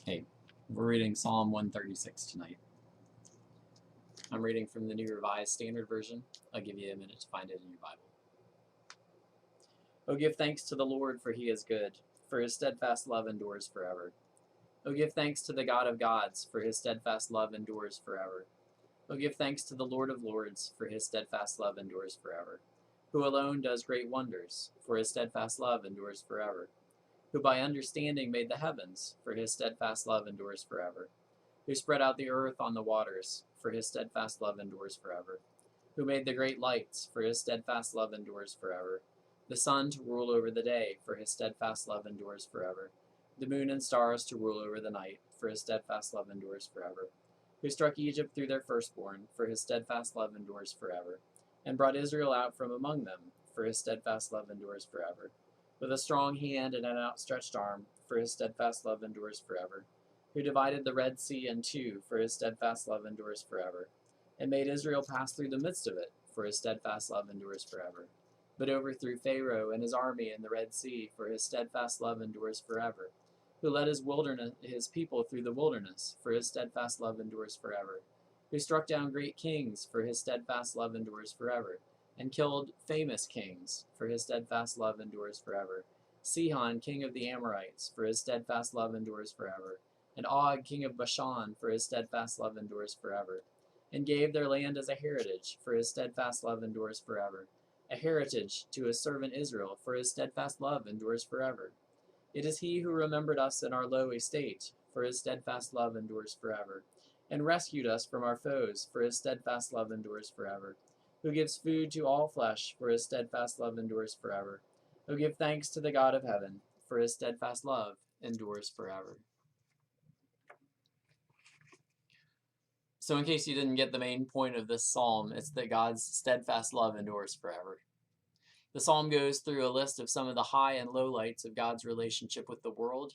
Hey, we're reading Psalm 136 tonight. I'm reading from the New Revised Standard Version. I'll give you a minute to find it in your Bible. Oh, give thanks to the Lord, for he is good, for his steadfast love endures forever. Oh, give thanks to the God of gods, for his steadfast love endures forever. Oh, give thanks to the Lord of lords, for his steadfast love endures forever. Who alone does great wonders, for his steadfast love endures forever. Who by understanding made the heavens, for his steadfast love endures forever. Who spread out the earth on the waters, for his steadfast love endures forever. Who made the great lights, for his steadfast love endures forever. The sun to rule over the day, for his steadfast love endures forever. The moon and stars to rule over the night, for his steadfast love endures forever. Who struck Egypt through their firstborn, for his steadfast love endures forever. And brought Israel out from among them, for his steadfast love endures forever. With a strong hand and an outstretched arm, for his steadfast love endures forever. Who divided the Red Sea in two, for his steadfast love endures forever. And made Israel pass through the midst of it, for his steadfast love endures forever. But overthrew Pharaoh and his army in the Red Sea, for his steadfast love endures forever. Who led his people through the wilderness, for his steadfast love endures forever. Who struck down great kings, for his steadfast love endures forever. And killed famous kings, for his steadfast love endures forever. Sihon, king of the Amorites, for his steadfast love endures forever. And Og, king of Bashan, for his steadfast love endures forever. And gave their land as a heritage, for his steadfast love endures forever. A heritage to his servant Israel, for his steadfast love endures forever. It is he who remembered us in our low estate, for his steadfast love endures forever. And rescued us from our foes, for his steadfast love endures forever. Who gives food to all flesh, for his steadfast love endures forever. Who give thanks to the God of heaven, for his steadfast love endures forever. So in case you didn't get the main point of this psalm, it's that God's steadfast love endures forever. The psalm goes through a list of some of the high and low lights of God's relationship with the world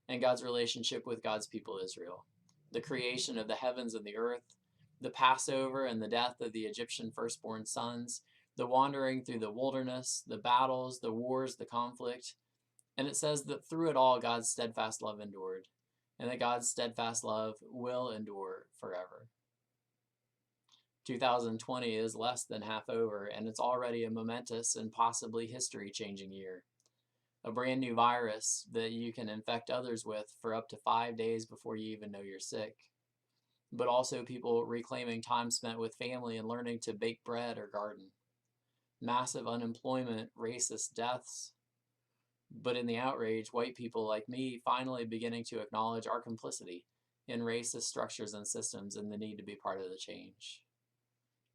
and God's relationship with God's people Israel. The creation of the heavens and the earth, the Passover and the death of the Egyptian firstborn sons, the wandering through the wilderness, the battles, the wars, the conflict. And it says that through it all, God's steadfast love endured, and that God's steadfast love will endure forever. 2020 is less than half over, and it's already a momentous and possibly history-changing year. A brand new virus that you can infect others with for up to 5 days before you even know you're sick. But also people reclaiming time spent with family and learning to bake bread or garden. Massive unemployment, racist deaths. But in the outrage, white people like me finally beginning to acknowledge our complicity in racist structures and systems and the need to be part of the change.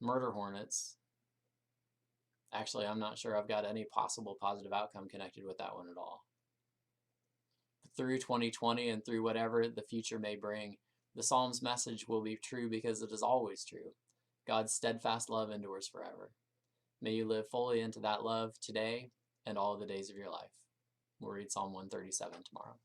Murder hornets. Actually, I'm not sure I've got any possible positive outcome connected with that one at all. But through 2020 and through whatever the future may bring, the Psalm's message will be true because it is always true. God's steadfast love endures forever. May you live fully into that love today and all the days of your life. We'll read Psalm 137 tomorrow.